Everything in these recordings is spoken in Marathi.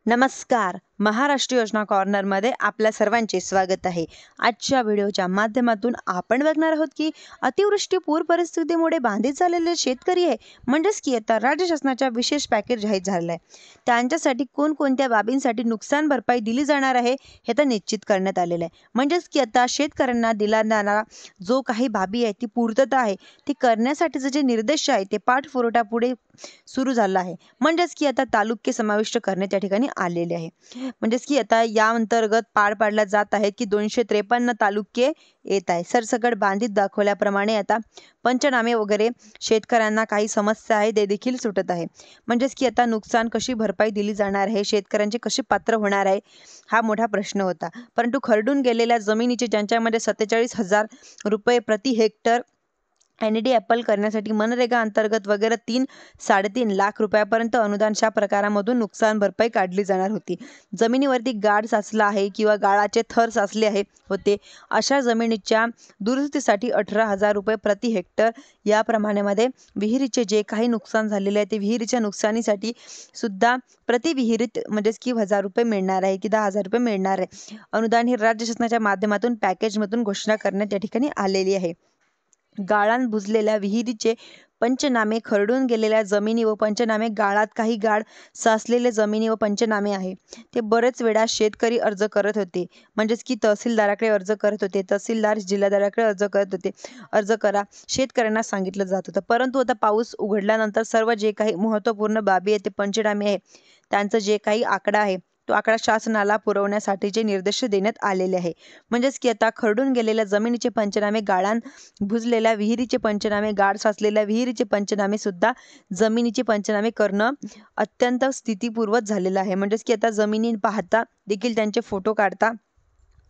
नमस्कार. महाराष्ट्र योजना कॉर्नरमध्ये आपल्या सर्वांचे स्वागत आहे. आजच्या व्हिडिओच्या माध्यमातून आपण बघणार आहोत की अतिवृष्टी पूर परिस्थितीमुळे बाधित झालेले शेतकरी आहे म्हणजेच की आता राज्य शासनाच्या विशेष पॅकेज जाहीर झालेलं आहे. त्यांच्यासाठी कोणकोणत्या बाबींसाठी नुकसान भरपाई दिली जाणार आहे हे तर निश्चित करण्यात आलेलं आहे. म्हणजेच की आता शेतकऱ्यांना दिला जाणारा जो काही बाबी आहे ती पूर्तता आहे ती करण्यासाठीचे जे निर्देश आहे ते पाठपुरावा पुढे सुरू झाला आहे. म्हणजेच की आता तालुके समाविष्ट करण्यात या ठिकाणी आलेले आहे. म्हणजेच की आता या अंतर्गत पार पाडल्या जात आहे की 253 तालुके येत आहे. सरसकट बांधित दाखवल्याप्रमाणे आता पंचनामे वगैरे शेतकऱ्यांना काही समस्या आहे ते देखील सुटत आहे. म्हणजेच की आता नुकसान कशी भरपाई दिली जाणार आहे, शेतकऱ्यांचे कसे पात्र होणार आहे हा मोठा प्रश्न होता. परंतु खरडून गेलेल्या जमिनीचे ज्यांच्यामध्ये 47,000 रुपये प्रति हेक्टर ND ॲपल करण्यासाठी मनरेगा अंतर्गत वगैरे 3-3.5 लाख रुपयापर्यंत अनुदानच्या प्रकारामधून नुकसान भरपाई काढली जाणार होती. जमिनीवरती गाळ साचला आहे किंवा गाळाचे थर साचले होते अशा जमिनीच्या दुरुस्तीसाठी 18,000 रुपये प्रति हेक्टर या प्रमाणामध्ये विहिरीचे जे काही नुकसान झालेले आहे ते विहिरीच्या नुकसानीसाठी सुद्धा प्रति विहिरीत म्हणजेच की 1,000 रुपये मिळणार आहे की 10,000 रुपये मिळणार आहे. अनुदान हे राज्य शासनाच्या माध्यमातून पॅकेजमधून घोषणा करण्यात या ठिकाणी आलेली आहे. गाळात बुजलेल्या विहिरीचे पंचनामे, खरडून गेलेल्या जमिनी व पंचनामे, गाळात काही गाळ साचलेले जमिनी व पंचनामे आहे ते बरेच वेळा शेतकरी अर्ज करत होते. म्हणजेच की तहसीलदाराकडे अर्ज करत होते, तहसीलदार जिल्हाधिकाऱ्याकडे अर्ज करत होते. अर्ज करा शेतकऱ्यांना सांगितलं जात होतं. परंतु आता पाऊस उघडल्यानंतर सर्व जे काही महत्त्वपूर्ण बाबी आहे ते पंचनामे आहे त्यांचं जे काही आकडा आहे तो आकडा शासनाला पुरवण्यासाठीचे निर्देश देण्यात आलेले आहे. म्हणजेच की आता खरडून गेलेल्या जमिनीचे पंचनामे, गाळात बुजलेल्या विहिरीचे पंचनामे, गाळ साचलेल्या विहिरीचे पंचनामे सुद्धा जमिनीचे पंचनामे करणं अत्यंत स्थितीपूर्वक झालेलं आहे. म्हणजेच की आता जमिनी पाहता देखील त्यांचे फोटो काढता,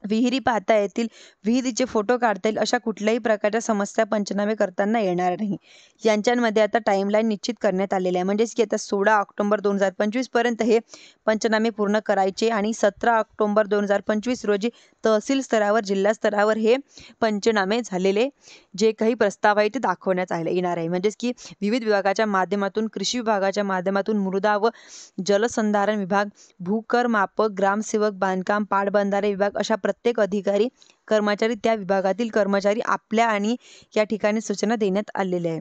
विहिरी पाहता येतील, विहिरीचे फोटो काढता येईल अशा कुठल्याही प्रकारच्या समस्या पंचनामे करताना येणार नाही. यांच्यामध्ये आता टाईमलाईन निश्चित करण्यात आलेली आहे. म्हणजेच की आता 16 ऑक्टोबर 2025 पर्यंत हे पंचनामे पूर्ण करायचे आणि 17 ऑक्टोबर 2025 रोजी तहसील स्तरावर, जिल्हा स्तरावर हे पंचनामे झालेले जे काही प्रस्ताव आहे ते दाखवण्यात येणार आहे. म्हणजेच की विविध विभागाच्या माध्यमातून, कृषी विभागाच्या माध्यमातून, मृदा व जलसंधारण विभाग, भूकर मापक, ग्रामसेवक, बांधकाम, पाटबंधारे विभाग अशा प्रत्येक अधिकारी, कर्मचारी, त्या विभागातील कर्मचारी आपल्या आणि या ठिकाणी सूचना देण्यात आलेल्या आहे.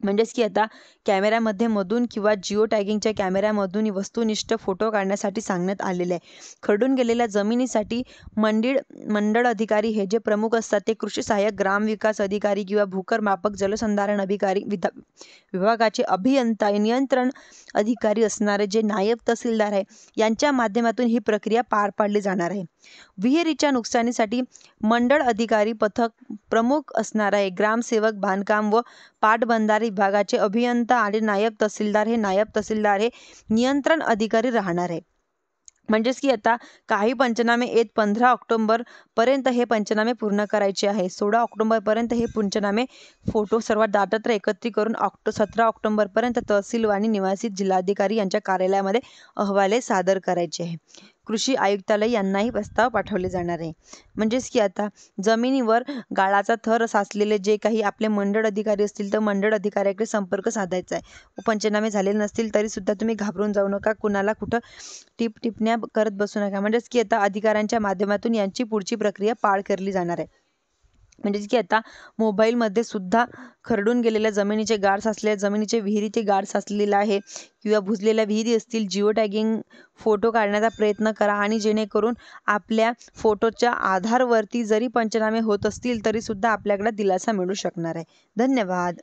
म्हणजेच की आता कॅमेऱ्यामध्ये मधून किंवा जिओ टॅगिंगच्या कॅमेऱ्यामधून वस्तुनिष्ठ फोटो काढण्यासाठी सांगण्यात आलेले आहे. खरडून गेलेल्या जमिनीसाठी मंडळ अधिकारी हे जे प्रमुख असतात ते कृषी सहाय्यक, ग्रामविकास अधिकारी किंवा भूकर मापक, जलसंधारण अधिकारी, विभागाचे अभियंता, नियंत्रण अधिकारी असणारे जे नायब तहसीलदार आहे यांच्या माध्यमातून ही प्रक्रिया पार पाडली जाणार आहे. विहिरीच्या नुकसानीसाठी मंडळ अधिकारी पथक प्रमुख असणार आहे. ग्रामसेवक, बांधकाम व पाटबंधारे विभागाचे अभियंता आणि नायब तहसीलदार हे नियंत्रण अधिकारी राहणार आहे. म्हणजेच की आता काही पंचनामे 15 ऑक्टोबर पर्यंत हे पंचनामे पूर्ण करायचे आहे. 16 ऑक्टोबर पर्यंत हे पंचनामे फोटो सर्व दाटत्र एकत्रित करून 17 ऑक्टोबर पर्यंत तहसील आणि निवासी जिल्हाधिकारी यांच्या कार्यालयामध्ये अहवाल सादर करायचे आहे. कृषी आयुक्तालय यांनाही प्रस्ताव पाठवले जाणार आहे. म्हणजेच की आता जमिनीवर गाळाचा थर साचलेले जे काही आपले मंडळ अधिकारी असतील तर मंडळ अधिकाऱ्याकडे संपर्क साधायचा आहे. पंचनामे झालेले नसतील तरी सुद्धा तुम्ही घाबरून जाऊ नका, कुणाला कुठं टिपण्या करत बसू नका. म्हणजेच की आता अधिकाऱ्यांच्या माध्यमातून यांची पुढची प्रक्रिया पार केली जाणार आहे. म्हणजेच की आता मोबाईलमध्ये सुद्धा खरडून गेलेल्या जमिनीचे, गाळ साचलेल्या जमिनीचे, विहिरीचे गाळ साचलेला आहे किंवा बुजलेल्या विहिरी असतील, जिओ टॅगिंग फोटो काढण्याचा प्रयत्न करा आणि जेणेकरून आपल्या फोटोच्या आधारवरती जरी पंचनामे होत असतील तरी सुद्धा आपल्याकडे दिलासा मिळू शकणार आहे. धन्यवाद.